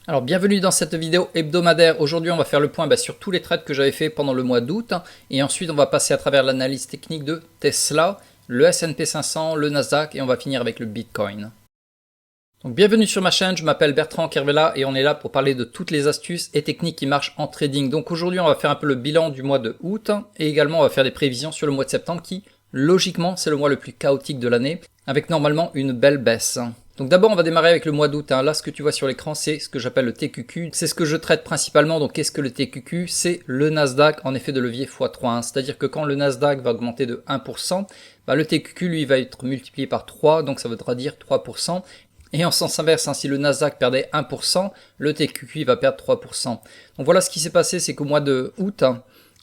Alors bienvenue dans cette vidéo hebdomadaire. Aujourd'hui on va faire le point sur tous les trades que j'avais fait pendant le mois d'août. Et ensuite on va passer à travers l'analyse technique de Tesla, le S&P 500, le Nasdaq et on va finir avec le Bitcoin. Donc bienvenue sur ma chaîne, je m'appelle Bertrand Kervella et on est là pour parler de toutes les astuces et techniques qui marchent en trading. Donc aujourd'hui on va faire un peu le bilan du mois de août et également on va faire des prévisions sur le mois de septembre qui logiquement c'est le mois le plus chaotique de l'année avec normalement une belle baisse. Donc d'abord on va démarrer avec le mois d'août. Là ce que tu vois sur l'écran c'est ce que j'appelle le TQQ. C'est ce que je traite principalement. Donc qu'est-ce que le TQQ? C'est le Nasdaq en effet de levier x3. C'est-à-dire que quand le Nasdaq va augmenter de 1%, le TQQ lui va être multiplié par 3. Donc ça voudra dire 3%. Et en sens inverse, si le Nasdaq perdait 1%, le TQQ va perdre 3%. Donc voilà ce qui s'est passé, c'est qu'au mois de août,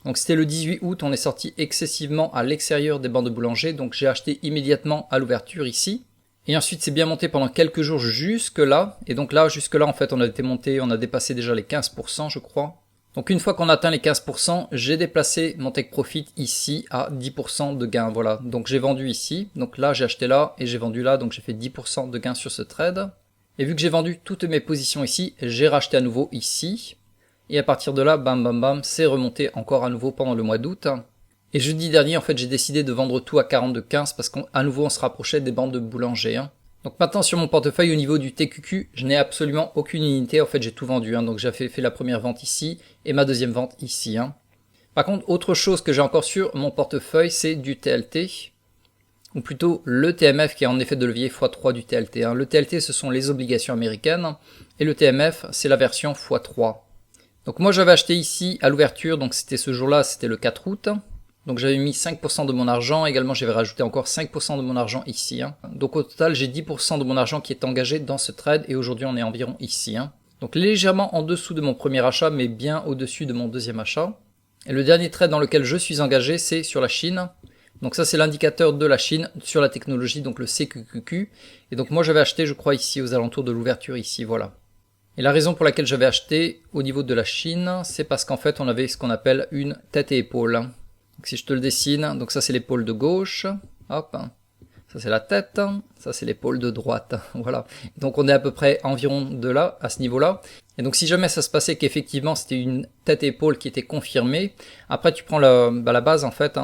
donc c'était le 18 août, on est sorti excessivement à l'extérieur des bancs de boulanger. Donc j'ai acheté immédiatement à l'ouverture ici. Et ensuite c'est bien monté pendant quelques jours jusque là. Et donc là, jusque là en fait on a été monté, on a dépassé déjà les 15% je crois. Donc une fois qu'on a atteint les 15%, j'ai déplacé mon take profit ici à 10% de gain. Voilà, donc j'ai vendu ici. Donc là j'ai acheté là et j'ai vendu là. Donc j'ai fait 10% de gain sur ce trade. Et vu que j'ai vendu toutes mes positions ici, j'ai racheté à nouveau ici. Et à partir de là, bam bam bam, c'est remonté encore à nouveau pendant le mois d'août. Et jeudi dernier, en fait, j'ai décidé de vendre tout à 42,15 parce qu'à nouveau, on se rapprochait des bandes de boulanger. Donc maintenant, sur mon portefeuille, au niveau du TQQ, je n'ai absolument aucune unité. En fait, j'ai tout vendu. Donc j'ai fait la première vente ici et ma deuxième vente ici. Par contre, autre chose que j'ai encore sur mon portefeuille, c'est du TLT. Ou plutôt le TMF qui est en effet de levier x3 du TLT. Le TLT, ce sont les obligations américaines. Et le TMF, c'est la version x3. Donc moi, j'avais acheté ici à l'ouverture. Donc c'était ce jour-là, c'était le 4 août. Donc j'avais mis 5% de mon argent, également j'avais rajouté encore 5% de mon argent ici. Donc au total j'ai 10% de mon argent qui est engagé dans ce trade et aujourd'hui on est environ ici. Donc légèrement en dessous de mon premier achat mais bien au-dessus de mon deuxième achat. Et le dernier trade dans lequel je suis engagé c'est sur la Chine. Donc ça c'est l'indicateur de la Chine sur la technologie, donc le CQQQ. Et donc moi j'avais acheté je crois ici aux alentours de l'ouverture ici, voilà. Et la raison pour laquelle j'avais acheté au niveau de la Chine, c'est parce qu'en fait on avait ce qu'on appelle une tête et épaule. Donc si je te le dessine, donc ça c'est l'épaule de gauche, hop, ça c'est la tête, ça c'est l'épaule de droite, voilà. Donc on est à peu près environ de là, à ce niveau-là. Et donc si jamais ça se passait qu'effectivement c'était une tête-épaule qui était confirmée, après tu prends la base en fait,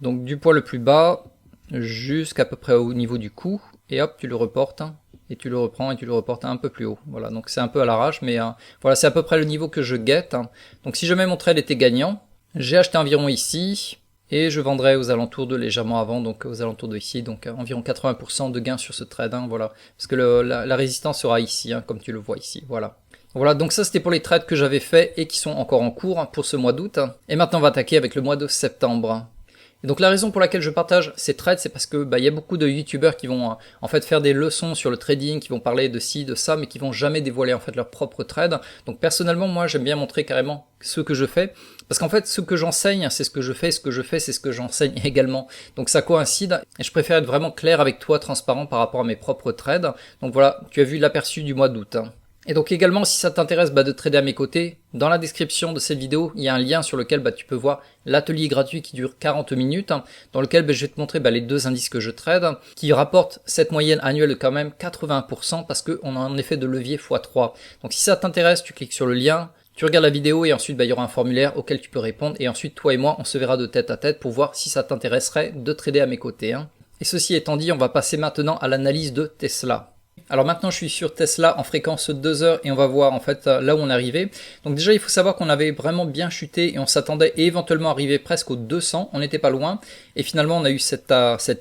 donc du point le plus bas jusqu'à peu près au niveau du cou, et hop tu le reportes, et tu le reprends et tu le reportes un peu plus haut. Voilà, donc c'est un peu à l'arrache, mais voilà c'est à peu près le niveau que je guette. Donc si jamais mon trade était gagnant, j'ai acheté environ ici et je vendrai aux alentours de légèrement avant, donc aux alentours de ici, donc environ 80% de gain sur ce trade, voilà, parce que la résistance sera ici, comme tu le vois ici, voilà. Voilà, donc ça c'était pour les trades que j'avais fait et qui sont encore en cours pour ce mois d'août. Et maintenant on va attaquer avec le mois de septembre. Et donc la raison pour laquelle je partage ces trades, c'est parce que il y a beaucoup de youtubeurs qui vont en fait faire des leçons sur le trading, qui vont parler de ci, de ça, mais qui vont jamais dévoiler en fait leur propre trade. Donc personnellement, moi j'aime bien montrer carrément ce que je fais, parce qu'en fait ce que j'enseigne, c'est ce que je fais, ce que je fais, c'est ce que j'enseigne également. Donc ça coïncide, et je préfère être vraiment clair avec toi, transparent par rapport à mes propres trades. Donc voilà, tu as vu l'aperçu du mois d'août. Et donc également, si ça t'intéresse de trader à mes côtés, dans la description de cette vidéo, il y a un lien sur lequel tu peux voir l'atelier gratuit qui dure 40 minutes, dans lequel je vais te montrer les deux indices que je trade, qui rapportent cette moyenne annuelle de quand même 80% parce qu'on a un effet de levier x3. Donc si ça t'intéresse, tu cliques sur le lien, tu regardes la vidéo et ensuite il y aura un formulaire auquel tu peux répondre et ensuite toi et moi on se verra de tête à tête pour voir si ça t'intéresserait de trader à mes côtés. Et ceci étant dit, on va passer maintenant à l'analyse de Tesla. Alors maintenant je suis sur Tesla en fréquence 2 heures et on va voir en fait là où on est arrivé. Donc déjà il faut savoir qu'on avait vraiment bien chuté et on s'attendait éventuellement arriver presque aux 200, on n'était pas loin. Et finalement on a eu cette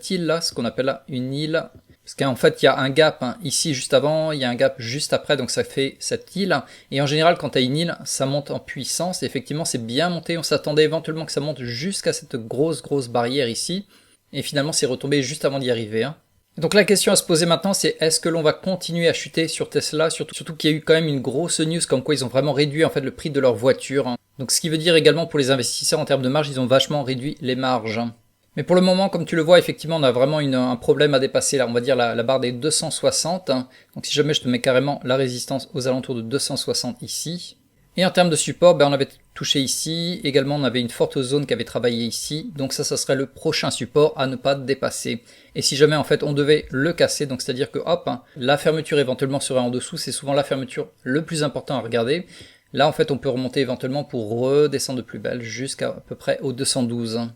île là, ce qu'on appelle une île. Parce qu'en fait il y a un gap ici juste avant, il y a un gap juste après, donc ça fait cette île. Et en général quand tu as une île, ça monte en puissance et effectivement c'est bien monté, on s'attendait éventuellement que ça monte jusqu'à cette grosse barrière ici. Et finalement c'est retombé juste avant d'y arriver. Donc la question à se poser maintenant c'est est-ce que l'on va continuer à chuter sur Tesla, surtout qu'il y a eu quand même une grosse news comme quoi ils ont vraiment réduit en fait le prix de leur voiture. Donc ce qui veut dire également pour les investisseurs en termes de marge, ils ont vachement réduit les marges. Mais pour le moment, comme tu le vois, effectivement on a vraiment un problème à dépasser là, on va dire la barre des 260. Donc si jamais je te mets carrément la résistance aux alentours de 260 ici. Et en termes de support, on avait touché ici, également on avait une forte zone qui avait travaillé ici, donc ça serait le prochain support à ne pas dépasser. Et si jamais en fait on devait le casser, donc c'est-à-dire que hop, la fermeture éventuellement serait en dessous, c'est souvent la fermeture le plus important à regarder. Là en fait on peut remonter éventuellement pour redescendre de plus belle jusqu'à peu près au 212.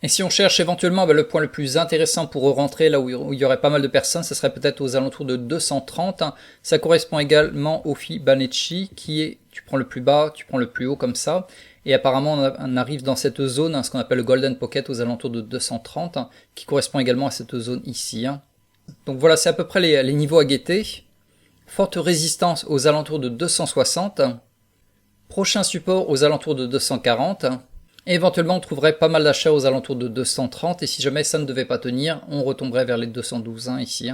Et si on cherche éventuellement le point le plus intéressant pour rentrer là où il y aurait pas mal de personnes, ce serait peut-être aux alentours de 230. Ça correspond également au Fibonacci qui est, tu prends le plus bas, tu prends le plus haut comme ça. Et apparemment on arrive dans cette zone, ce qu'on appelle le Golden Pocket aux alentours de 230, qui correspond également à cette zone ici. Donc voilà, c'est à peu près les niveaux à guetter. Forte résistance aux alentours de 260. Prochain support aux alentours de 240. Et éventuellement, on trouverait pas mal d'achats aux alentours de 230, et si jamais ça ne devait pas tenir, on retomberait vers les 212 ici.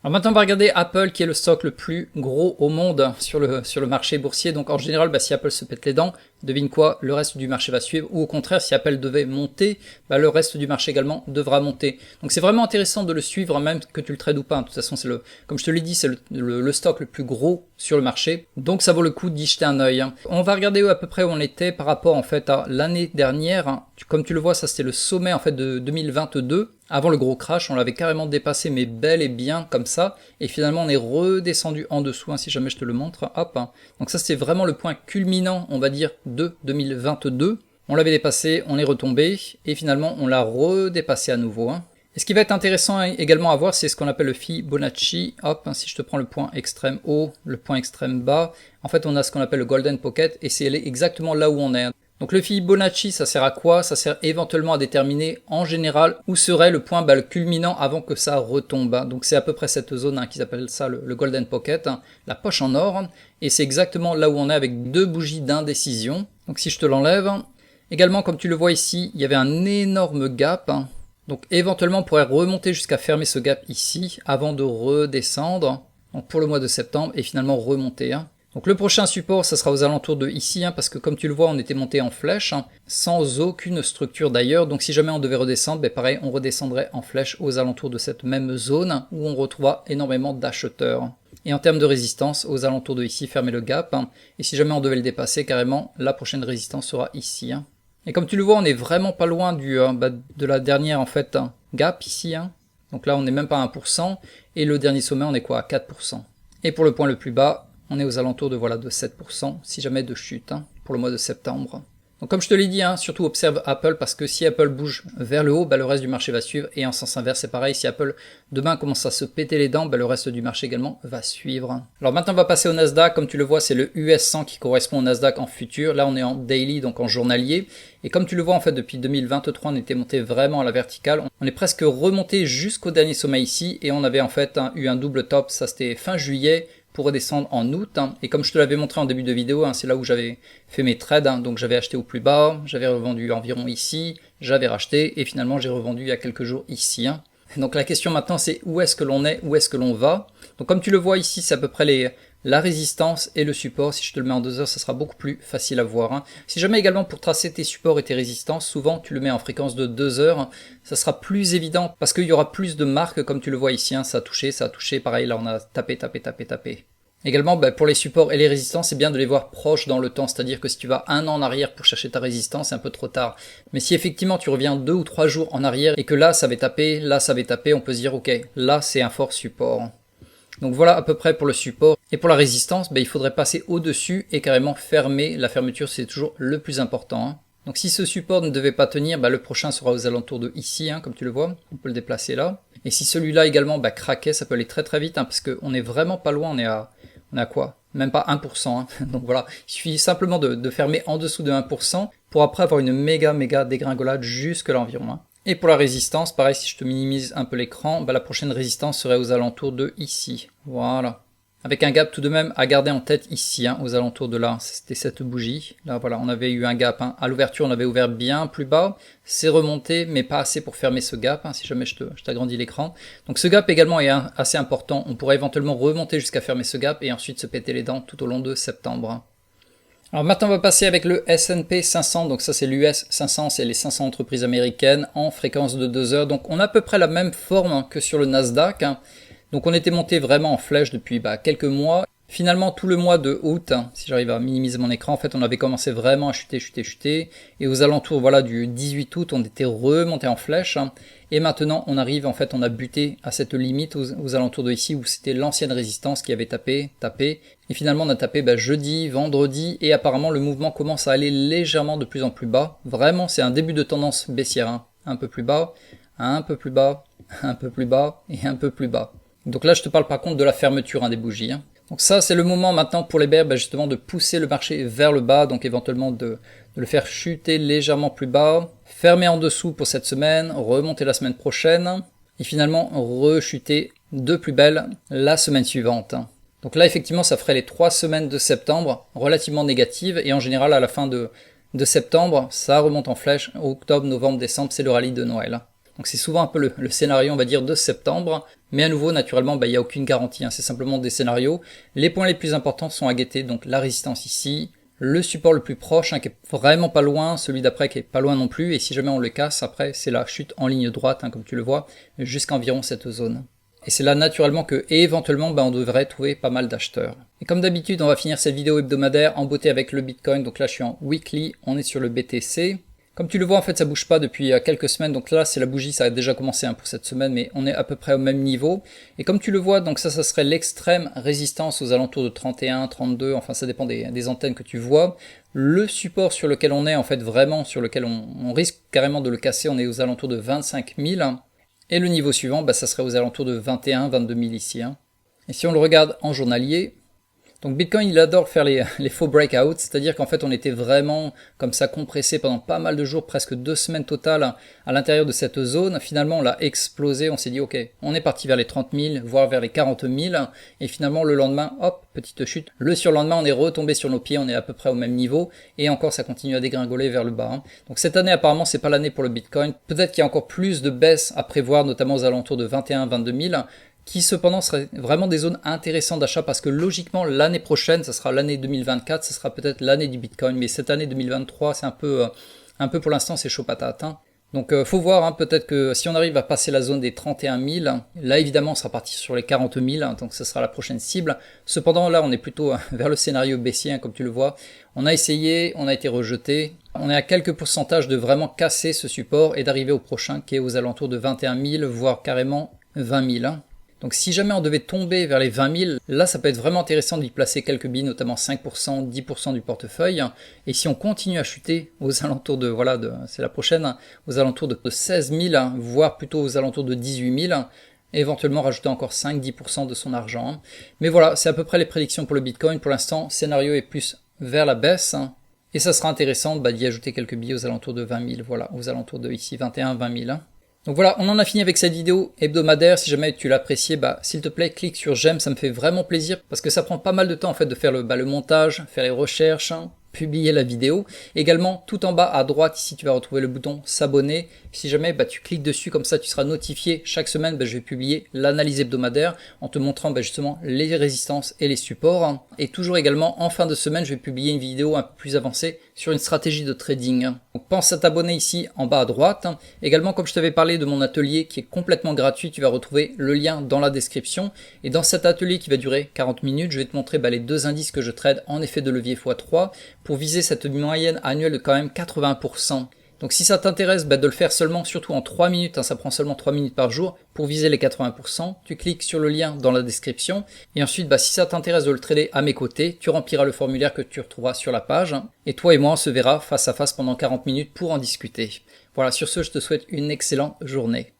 Alors maintenant, on va regarder Apple, qui est le stock le plus gros au monde sur le marché boursier. Donc en général, si Apple se pète les dents, devine quoi, le reste du marché va suivre. Ou au contraire, si Apple devait monter, le reste du marché également devra monter. Donc c'est vraiment intéressant de le suivre, même que tu le trades ou pas. De toute façon, comme je te l'ai dit, c'est le stock le plus gros sur le marché. Donc ça vaut le coup d'y jeter un œil. On va regarder à peu près où on était par rapport en fait à l'année dernière. Comme tu le vois, ça c'était le sommet en fait de 2022. Avant le gros crash, on l'avait carrément dépassé, mais bel et bien comme ça. Et finalement, on est redescendu en dessous, si jamais je te le montre. Hop. Donc ça, c'est vraiment le point culminant, on va dire, de 2022. On l'avait dépassé, on est retombé, et finalement, on l'a redépassé à nouveau. Et ce qui va être intéressant également à voir, c'est ce qu'on appelle le Fibonacci. Hop, si je te prends le point extrême haut, le point extrême bas, en fait, on a ce qu'on appelle le Golden Pocket, et c'est exactement là où on est. Donc le Fibonacci, ça sert à quoi? Ça sert éventuellement à déterminer en général où serait le point le culminant avant que ça retombe. Donc c'est à peu près cette zone qu'ils appellent ça le Golden Pocket, la poche en or. Et c'est exactement là où on est avec deux bougies d'indécision. Donc si je te l'enlève, également comme tu le vois ici, il y avait un énorme gap. Donc éventuellement on pourrait remonter jusqu'à fermer ce gap ici avant de redescendre donc pour le mois de septembre et finalement remonter. Donc le prochain support, ça sera aux alentours de ici, parce que comme tu le vois, on était monté en flèche, sans aucune structure d'ailleurs. Donc si jamais on devait redescendre, pareil, on redescendrait en flèche aux alentours de cette même zone, où on retrouve énormément d'acheteurs. Et en termes de résistance, aux alentours de ici, fermer le gap. Et si jamais on devait le dépasser, carrément, la prochaine résistance sera ici. Et comme tu le vois, on est vraiment pas loin de la dernière en fait gap ici. Donc là, on n'est même pas à 1%. Et le dernier sommet, on est quoi, à 4%. Et pour le point le plus bas, on est aux alentours de 7%, si jamais de chute, pour le mois de septembre. Donc comme je te l'ai dit, surtout observe Apple, parce que si Apple bouge vers le haut, le reste du marché va suivre, et en sens inverse c'est pareil, si Apple demain commence à se péter les dents, le reste du marché également va suivre. Alors maintenant on va passer au Nasdaq, comme tu le vois c'est le US 100 qui correspond au Nasdaq en futur, là on est en daily, donc en journalier, et comme tu le vois en fait depuis 2023 on était monté vraiment à la verticale, on est presque remonté jusqu'au dernier sommet ici, et on avait en fait eu un double top, ça c'était fin juillet, pour redescendre en août, et comme je te l'avais montré en début de vidéo, c'est là où j'avais fait mes trades, donc j'avais acheté au plus bas, j'avais revendu environ ici, j'avais racheté, et finalement j'ai revendu il y a quelques jours ici. Donc la question maintenant c'est où est-ce que l'on est, où est-ce que l'on va. Donc comme tu le vois ici, c'est à peu près la résistance et le support. Si je te le mets en 2 heures, ça sera beaucoup plus facile à voir. Si jamais également pour tracer tes supports et tes résistances, souvent tu le mets en fréquence de 2 heures, ça sera plus évident parce qu'il y aura plus de marques comme tu le vois ici, ça a touché, pareil là on a tapé. Également pour les supports et les résistances, c'est bien de les voir proches dans le temps, c'est-à-dire que si tu vas un an en arrière pour chercher ta résistance, c'est un peu trop tard. Mais si effectivement tu reviens 2 ou 3 jours en arrière et que là ça va taper, on peut se dire ok, là c'est un fort support. Donc voilà à peu près pour le support. Et pour la résistance, il faudrait passer au-dessus et carrément fermer. La fermeture, c'est toujours le plus important. Donc si ce support ne devait pas tenir, le prochain sera aux alentours de ici, comme tu le vois. On peut le déplacer là. Et si celui-là également craquait, ça peut aller très très vite, parce qu'on est vraiment pas loin. On est à quoi? Même pas 1%. Donc voilà, il suffit simplement de fermer en dessous de 1% pour après avoir une méga dégringolade jusque là environ. Et pour la résistance, pareil, si je te minimise un peu l'écran, la prochaine résistance serait aux alentours de ici. Voilà. Avec un gap tout de même à garder en tête ici, aux alentours de là. C'était cette bougie. Là, voilà, on avait eu un gap. À l'ouverture, on avait ouvert bien plus bas. C'est remonté, mais pas assez pour fermer ce gap, si jamais je t'agrandis l'écran. Donc ce gap également est assez important. On pourrait éventuellement remonter jusqu'à fermer ce gap et ensuite se péter les dents tout au long de septembre. Alors maintenant on va passer avec le S&P 500, donc ça c'est l'US 500, c'est les 500 entreprises américaines en fréquence de 2 heures, donc on a à peu près la même forme que sur le Nasdaq, donc on était monté vraiment en flèche depuis quelques mois, Finalement, tout le mois de août, si j'arrive à minimiser mon écran, en fait, on avait commencé vraiment à chuter. Et aux alentours, voilà, du 18 août, on était remonté en flèche. Et maintenant, on arrive, en fait, on a buté à cette limite aux alentours de ici, où c'était l'ancienne résistance qui avait tapé. Et finalement, on a tapé jeudi, vendredi, et apparemment, le mouvement commence à aller légèrement de plus en plus bas. Vraiment, c'est un début de tendance baissière. Un peu plus bas, un peu plus bas, un peu plus bas, et un peu plus bas. Donc là, je te parle par contre de la fermeture des bougies. Donc ça, c'est le moment maintenant pour les bears justement de pousser le marché vers le bas, donc éventuellement de le faire chuter légèrement plus bas, fermer en dessous pour cette semaine, remonter la semaine prochaine, et finalement rechuter de plus belle la semaine suivante. Donc là, effectivement, ça ferait les 3 semaines de septembre relativement négatives, et en général, à la fin de septembre, ça remonte en flèche. Octobre, novembre, décembre, c'est le rallye de Noël. Donc c'est souvent un peu le scénario, on va dire, de septembre. Mais à nouveau, naturellement, il n'y a aucune garantie. C'est simplement des scénarios. Les points les plus importants sont à guetter. Donc la résistance ici, le support le plus proche, qui est vraiment pas loin, celui d'après qui est pas loin non plus. Et si jamais on le casse, après, c'est la chute en ligne droite, comme tu le vois, jusqu'à environ cette zone. Et c'est là naturellement que éventuellement on devrait trouver pas mal d'acheteurs. Et comme d'habitude, on va finir cette vidéo hebdomadaire en beauté avec le Bitcoin. Donc là, je suis en weekly, on est sur le BTC. Comme tu le vois, en fait, ça bouge pas depuis quelques semaines. Donc là, c'est la bougie, ça a déjà commencé pour cette semaine, mais on est à peu près au même niveau. Et comme tu le vois, donc ça serait l'extrême résistance aux alentours de 31, 32. Enfin, ça dépend des antennes que tu vois. Le support sur lequel on est, en fait, vraiment, sur lequel on risque carrément de le casser, on est aux alentours de 25 000. Et le niveau suivant, ça serait aux alentours de 21, 22 000 ici. Et si on le regarde en journalier, donc Bitcoin, il adore faire les faux breakouts, c'est-à-dire qu'en fait on était vraiment comme ça compressé pendant pas mal de jours, presque 2 semaines totales à l'intérieur de cette zone. Finalement on l'a explosé, on s'est dit ok, on est parti vers les 30 000, voire vers les 40 000, et finalement le lendemain, hop, petite chute. Le surlendemain on est retombé sur nos pieds, on est à peu près au même niveau, et encore ça continue à dégringoler vers le bas. Donc cette année apparemment c'est pas l'année pour le Bitcoin, peut-être qu'il y a encore plus de baisses à prévoir, notamment aux alentours de 21 22 000, qui cependant seraient vraiment des zones intéressantes d'achat parce que logiquement l'année prochaine, ça sera l'année 2024, ce sera peut-être l'année du Bitcoin, mais cette année 2023 c'est un peu pour l'instant c'est chaud patate. Donc faut voir, peut-être que si on arrive à passer la zone des 31 000, là évidemment on sera parti sur les 40 000, donc ce sera la prochaine cible. Cependant là on est plutôt vers le scénario baissier, comme tu le vois. On a essayé, on a été rejeté, on est à quelques pourcentages de vraiment casser ce support et d'arriver au prochain qui est aux alentours de 21 000, voire carrément 20 000. Donc si jamais on devait tomber vers les 20 000, là ça peut être vraiment intéressant d'y placer quelques billes, notamment 5%, 10% du portefeuille. Et si on continue à chuter aux alentours de, c'est la prochaine, aux alentours de 16 000, voire plutôt aux alentours de 18 000, éventuellement rajouter encore 5-10% de son argent. Mais voilà, c'est à peu près les prédictions pour le Bitcoin. Pour l'instant, le scénario est plus vers la baisse. Et ça sera intéressant d'y ajouter quelques billes aux alentours de 20 000, voilà, aux alentours de ici 21-20 000. Donc voilà, on en a fini avec cette vidéo hebdomadaire. Si jamais tu l'apprécies, s'il te plaît, clique sur j'aime, ça me fait vraiment plaisir parce que ça prend pas mal de temps en fait de faire le montage, faire les recherches, publier la vidéo. Également, tout en bas à droite, ici, tu vas retrouver le bouton s'abonner. Si jamais tu cliques dessus, comme ça, tu seras notifié. Chaque semaine, je vais publier l'analyse hebdomadaire en te montrant justement les résistances et les supports. Et toujours également, en fin de semaine, je vais publier une vidéo un peu plus avancée sur une stratégie de trading. Donc, pense à t'abonner ici en bas à droite. Également, comme je t'avais parlé de mon atelier qui est complètement gratuit, tu vas retrouver le lien dans la description. Et dans cet atelier qui va durer 40 minutes, je vais te montrer les 2 indices que je trade en effet de levier x3 pour viser cette moyenne annuelle de quand même 80%. Donc si ça t'intéresse de le faire seulement, surtout en 3 minutes, ça prend seulement 3 minutes par jour pour viser les 80%, tu cliques sur le lien dans la description et ensuite si ça t'intéresse de le trader à mes côtés, tu rempliras le formulaire que tu retrouveras sur la page et toi et moi on se verra face à face pendant 40 minutes pour en discuter. Voilà, sur ce je te souhaite une excellente journée.